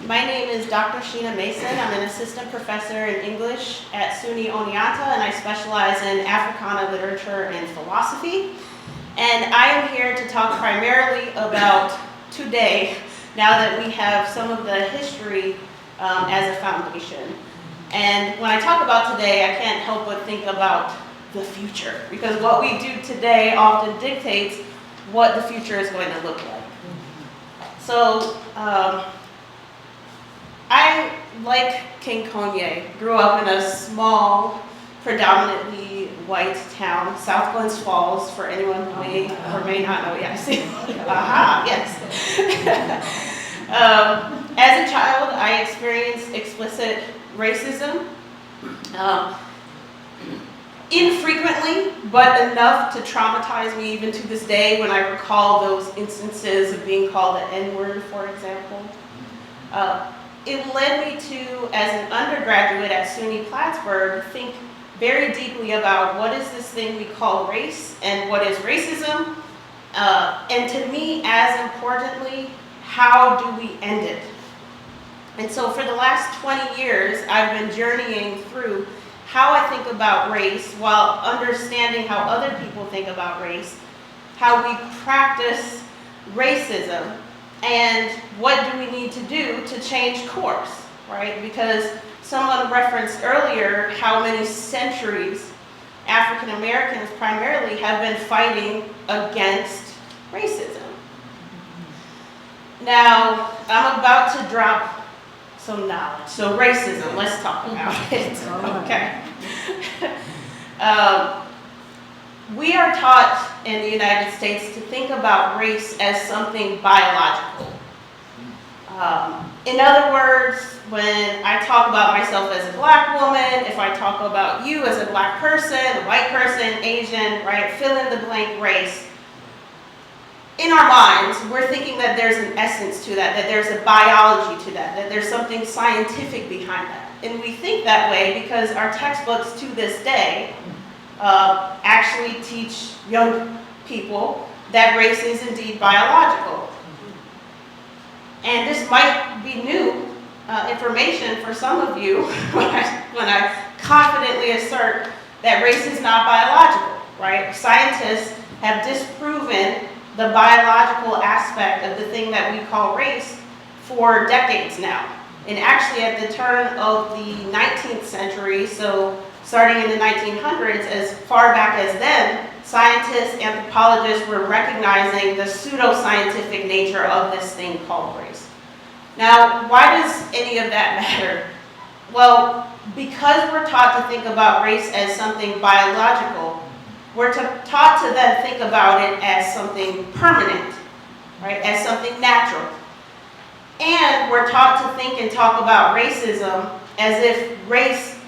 My name is Dr. Sheena Mason. I'm an assistant professor in English at SUNY Oneonta, and I specialize in Africana literature and philosophy. And I am here to talk primarily about today, now that we have some of the history as a foundation. And when I talk about today, I can't help but think about the future, because what we do today often dictates what the future is going to look like. So, I, like King Kanye, grew up in a small, predominantly white town, South Glens Falls, for anyone who may or may not know. Yes. Aha, yes. As a child, I experienced explicit racism. Infrequently, but enough to traumatize me even to this day when I recall those instances of being called the N-word, for example. It led me to, as an undergraduate at SUNY Plattsburgh, think very deeply about what is this thing we call race and what is racism, and to me, as importantly, how do we end it? And so for the last 20 years, I've been journeying through how I think about race while understanding how other people think about race, how we practice racism, and what do we need to do to change course, right? Because someone referenced earlier how many centuries African Americans primarily have been fighting against racism. Now, I'm about to drop some knowledge. So racism, let's talk about it. Okay. We are taught in the United States to think about race as something biological. In other words, when I talk about myself as a black woman, if I talk about you as a black person, a white person, Asian, right, fill in the blank race, in our minds, we're thinking that there's an essence to that there's a biology to that there's something scientific behind that. And we think that way because our textbooks to this day actually teach young people that race is indeed biological. And this might be new information for some of you when I confidently assert that race is not biological, right? Scientists have disproven the biological aspect of the thing that we call race for decades now. And actually at the turn of the 19th century, so starting in the 1900s, as far back as then, scientists, anthropologists were recognizing the pseudoscientific nature of this thing called race. Now, why does any of that matter? Well, because we're taught to think about race as something biological, we're taught to then think about it as something permanent, right? As something natural. And we're taught to think and talk about racism as if race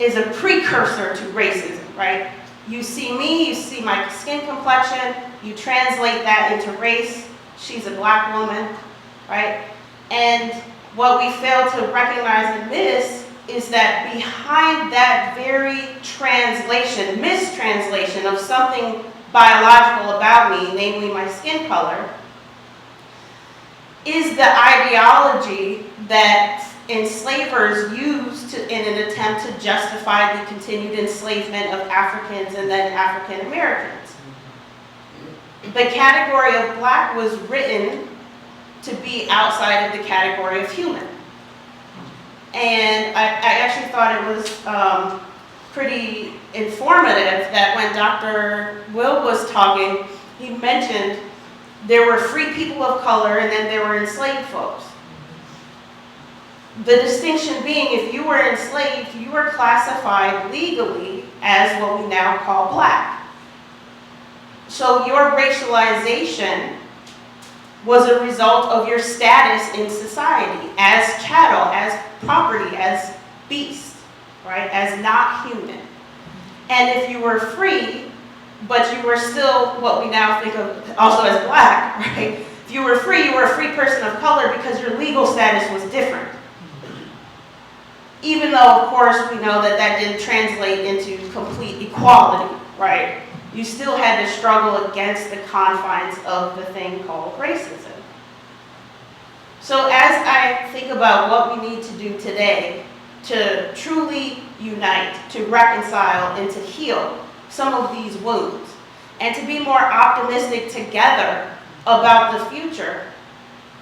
is a precursor to racism, right? You see me, you see my skin complexion, you translate that into race. She's a black woman, right? And what we fail to recognize and miss is that behind that very translation, mistranslation of something biological about me, namely my skin color, is the ideology that enslavers used in an attempt to justify the continued enslavement of Africans and then African Americans. The category of black was written to be outside of the category of human. And I actually thought it was pretty informative that when Dr. Will was talking, he mentioned there were free people of color and then there were enslaved folks. The distinction being, if you were enslaved, you were classified legally as what we now call black. So your racialization was a result of your status in society as chattel, as property, as beast, right? As not human. And if you were free, but you were still what we now think of also as black, right? If you were a free person of color because your legal status was different. Even though, of course, we know that that didn't translate into complete equality, right? You still had to struggle against the confines of the thing called racism. So as I think about what we need to do today to truly unite, to reconcile, and to heal some of these wounds, and to be more optimistic together about the future,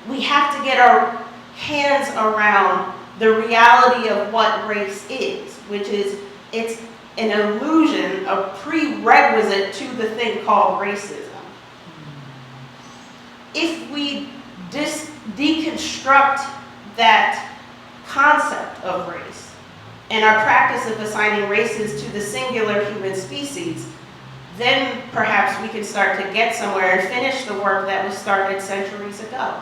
we have to get our hands around the reality of what race is, which is it's an illusion, a prerequisite to the thing called racism. If we deconstruct that concept of race and our practice of assigning races to the singular human species, then perhaps we can start to get somewhere and finish the work that was started centuries ago.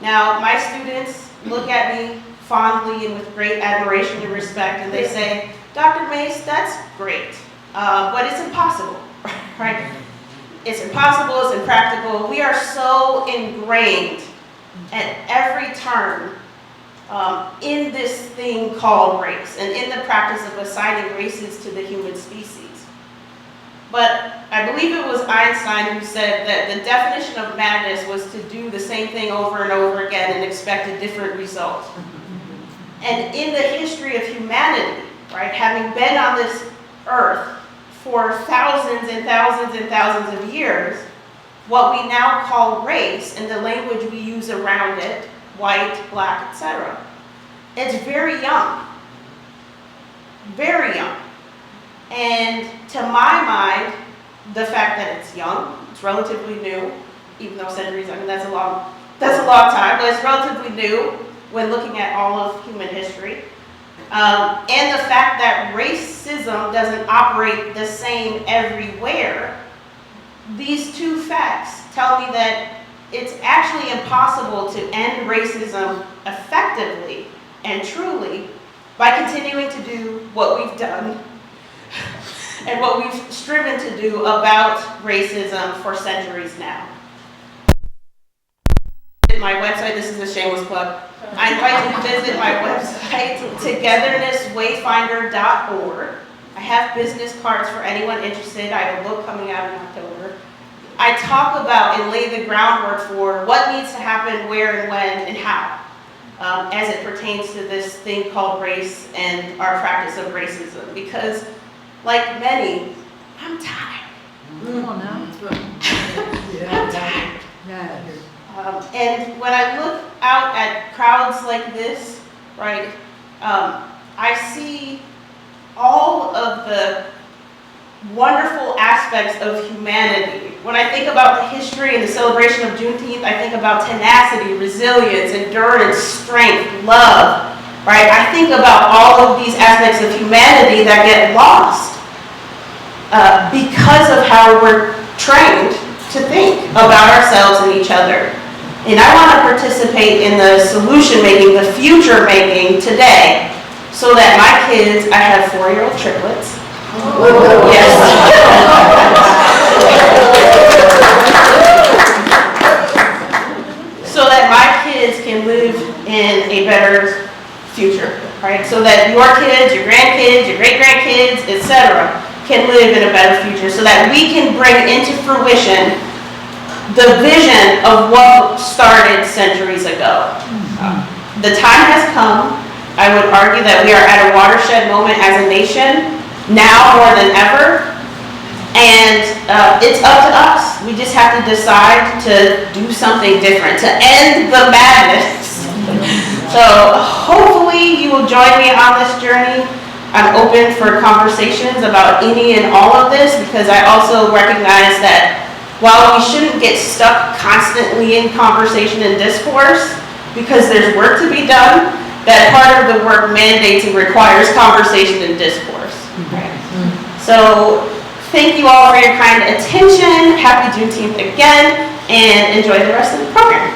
Now, my students look at me fondly and with great admiration and respect, and they say, Dr. Mace, that's great, but it's impossible, right? It's impossible, it's impractical. We are so ingrained at every turn in this thing called race and in the practice of assigning races to the human species. But I believe it was Einstein who said that the definition of madness was to do the same thing over and over again and expect a different result. And in the history of humanity, right, having been on this earth for thousands and thousands and thousands of years, what we now call race and the language we use around it, white, black, etc., it's very young. Very young. And to my mind, the fact that it's young, it's relatively new, even though centuries, I mean, that's a long time, but it's relatively new when looking at all of human history. And the fact that racism doesn't operate the same everywhere, these two facts tell me that it's actually impossible to end racism effectively and truly by continuing to do what we've done and what we've striven to do about racism for centuries now. My website, this is a shameless plug. I invite you to visit my website, togetherness.wayfinder.org. I have business cards for anyone interested. I have a book coming out in October. I talk about and lay the groundwork for what needs to happen, where and when and how, as it pertains to this thing called race and our practice of racism. Because, like many, I'm tired. Come on now. I'm tired. Yeah. And when I look out at crowds like this, right, I see all of the wonderful aspects of humanity. When I think about the history and the celebration of Juneteenth, I think about tenacity, resilience, endurance, strength, love, right? I think about all of these aspects of humanity that get lost because of how we're trained to think about ourselves and each other. And I want to participate in the solution making, the future making today, so that my kids, I have 4-year-old triplets. Yes. So that my kids can live in a better future, right? So that your kids, your grandkids, your great-grandkids, etc., can live in a better future, so that we can bring into fruition the vision of what started centuries ago. The time has come. I would argue that we are at a watershed moment as a nation, now more than ever, and it's up to us. We just have to decide to do something different, to end the madness. So hopefully you will join me on this journey. I'm open for conversations about any and all of this, because I also recognize that while we shouldn't get stuck constantly in conversation and discourse, because there's work to be done, that part of the work mandates and requires conversation and discourse. So thank you all for your kind attention. Happy Juneteenth again, and enjoy the rest of the program.